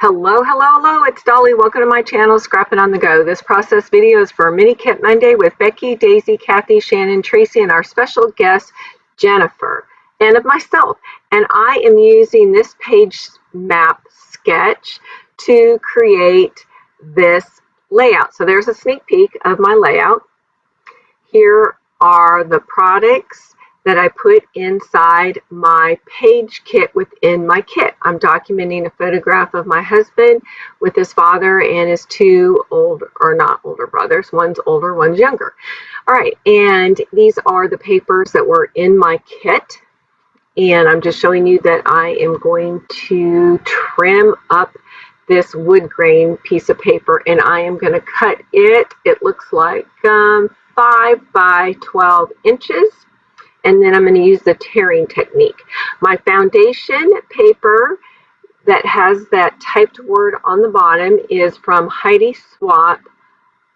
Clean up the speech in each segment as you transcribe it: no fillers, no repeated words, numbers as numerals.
Hello, hello, hello, it's Dolly. Welcome to my channel, Scrapping on the Go. This process video is for Mini Kit Monday with Becky, Daisy, Kathy, Shannon, Traci, and our special guest, Jennifer, and of myself. And I am using this page map sketch to create this layout. So there's a sneak peek of my layout. Here are the products that I put inside my page kit within my kit. I'm documenting a photograph of my husband with his father and his two not older brothers. One's older, one's younger. All right, and these are the papers that were in my kit. And I'm just showing you that I am going to trim up this wood grain piece of paper, and I am going to cut it. It looks like 5 by 12 inches. And then I'm going to use the tearing technique. My foundation paper that has that typed word on the bottom is from Heidi Swapp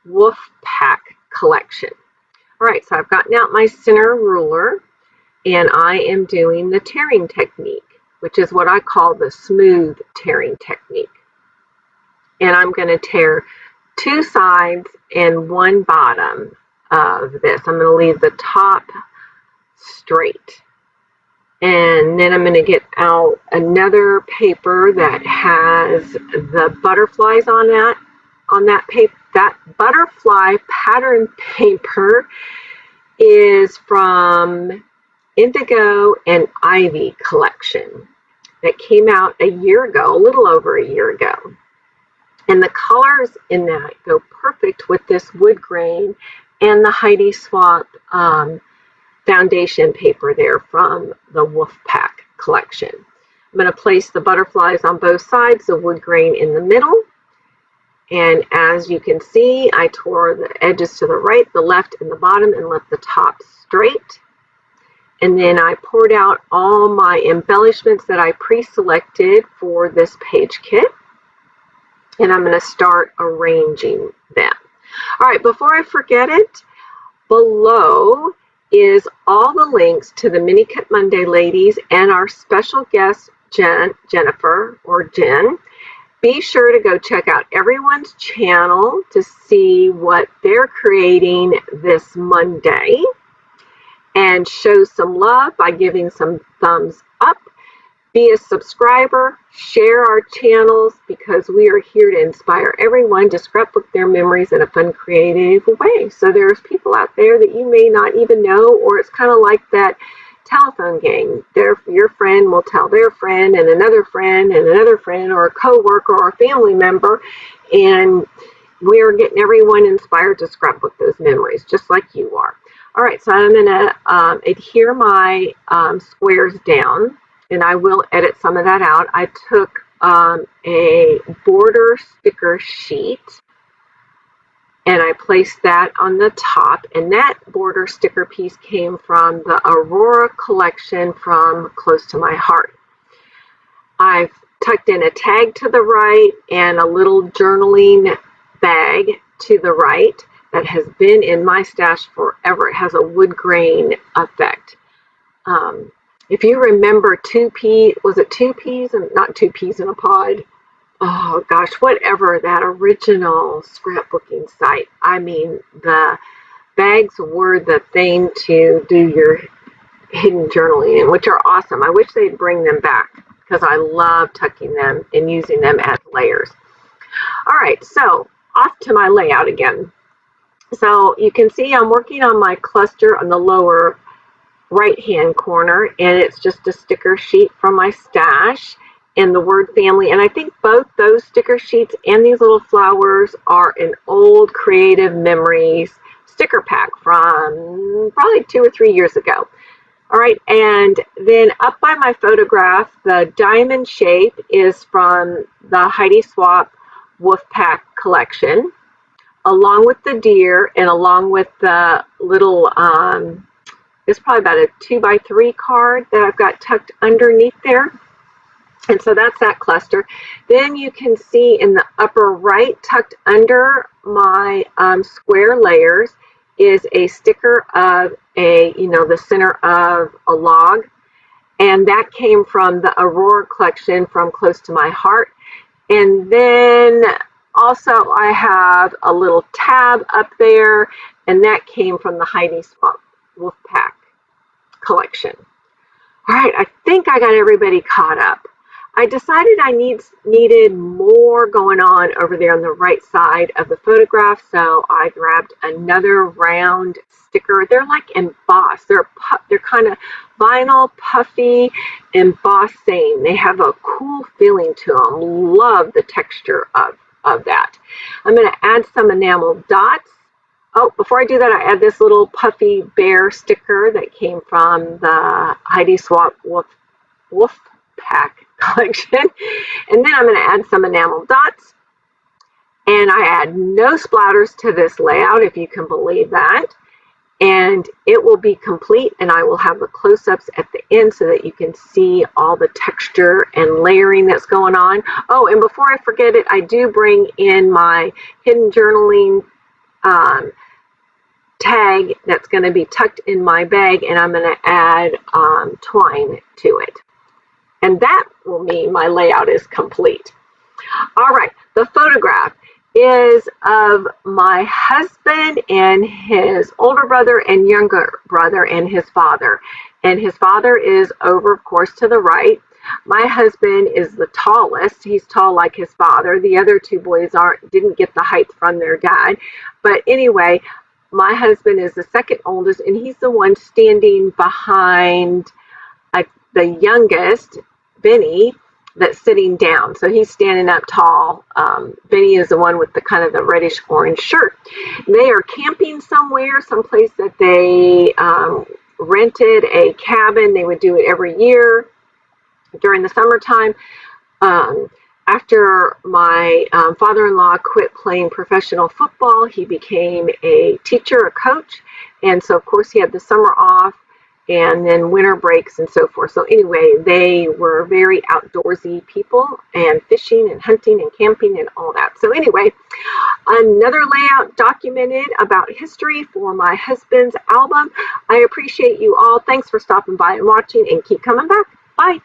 Wolfpack collection. All right, so I've gotten out my center ruler and I am doing the tearing technique, which is what I call the smooth tearing technique. And I'm going to tear 2 sides and 1 bottom of this. I'm going to leave the top straight, and then I'm going to get out another paper that has the butterflies on that paper. That butterfly pattern paper is from Indigo and Ivy collection that came out a year ago, a little over a year ago, and the colors in that go perfect with this wood grain and the Heidi Swapp foundation paper there from the Wolfpack collection. I'm going to place the butterflies on both sides, the wood grain in the middle. And as you can see, I tore the edges to the right, the left, and the bottom, and left the top straight. And then I poured out all my embellishments that I pre-selected for this page kit. And I'm going to start arranging them. All right, before I forget it, below is all the links to the Mini Kit Monday ladies and our special guest, Jennifer or Jen. Be sure to go check out everyone's channel to see what they're creating this Monday and show some love by giving some thumbs up. Be a subscriber, share our channels, because we are here to inspire everyone to scrapbook their memories in a fun, creative way. So there's people out there that you may not even know, or it's kind of like that telephone game. Your friend will tell their friend and another friend and another friend, or a coworker or a family member, and we're getting everyone inspired to scrapbook those memories, just like you are. All right, so I'm going to adhere my squares down, and I will edit some of that out. I took a border sticker sheet and I placed that on the top, and that border sticker piece came from the Aurora collection from Close to My Heart. I've tucked in a tag to the right and a little journaling bag to the right that has been in my stash forever. It has a wood grain effect. If you remember 2 peas, was it 2 peas and not 2 peas in a pod? Oh gosh, whatever, that original scrapbooking site. I mean, the bags were the thing to do your hidden journaling in, which are awesome. I wish they'd bring them back because I love tucking them and using them as layers. All right, so off to my layout again. So you can see I'm working on my cluster on the lower right-hand corner, and it's just a sticker sheet from my stash and the word family. And I think both those sticker sheets and these little flowers are an old Creative Memories sticker pack from probably 2 or 3 years ago. All right, and then up by my photograph, the diamond shape is from the Heidi Swapp Wolfpack collection, along with the deer and along with the little it's probably about a 2x3 card that I've got tucked underneath there. And so that's that cluster. Then you can see in the upper right, tucked under my square layers, is a sticker of the center of a log. And that came from the Aurora collection from Close to My Heart. And then also I have a little tab up there, and that came from the Heidi Swamp Wolfpack collection. All right, I think I got everybody caught up. I decided I needed more going on over there on the right side of the photograph, so I grabbed another round sticker. They're like embossed. They're kind of vinyl, puffy, embossed same. They have a cool feeling to them. Love the texture of that. I'm going to add some enamel dots. Oh, before I do that, I add this little puffy bear sticker that came from the Heidi Swamp Wolf Pack collection. And then I'm going to add some enamel dots. And I add no splatters to this layout, if you can believe that. And it will be complete, and I will have the close-ups at the end so that you can see all the texture and layering that's going on. Oh, and before I forget it, I do bring in my hidden journaling tag that's going to be tucked in my bag, and I'm going to add twine to it. And that will mean my layout is complete. All right, the photograph is of my husband and his older brother and younger brother and his father. And his father is over, of course, to the right. My husband is the tallest. He's tall like his father. The other two boys didn't get the height from their dad. But anyway, my husband is the second oldest, and he's the one standing behind the youngest, Benny, that's sitting down. So he's standing up tall. Benny is the one with the kind of the reddish orange shirt. They are camping somewhere, someplace that they rented a cabin. They would do it every year during the summertime. After my father-in-law quit playing professional football, he became a teacher, a coach. And so, of course, he had the summer off and then winter breaks and so forth. So anyway, they were very outdoorsy people, and fishing and hunting and camping and all that. So anyway, another layout documented about history for my husband's album. I appreciate you all. Thanks for stopping by and watching, and keep coming back. Bye.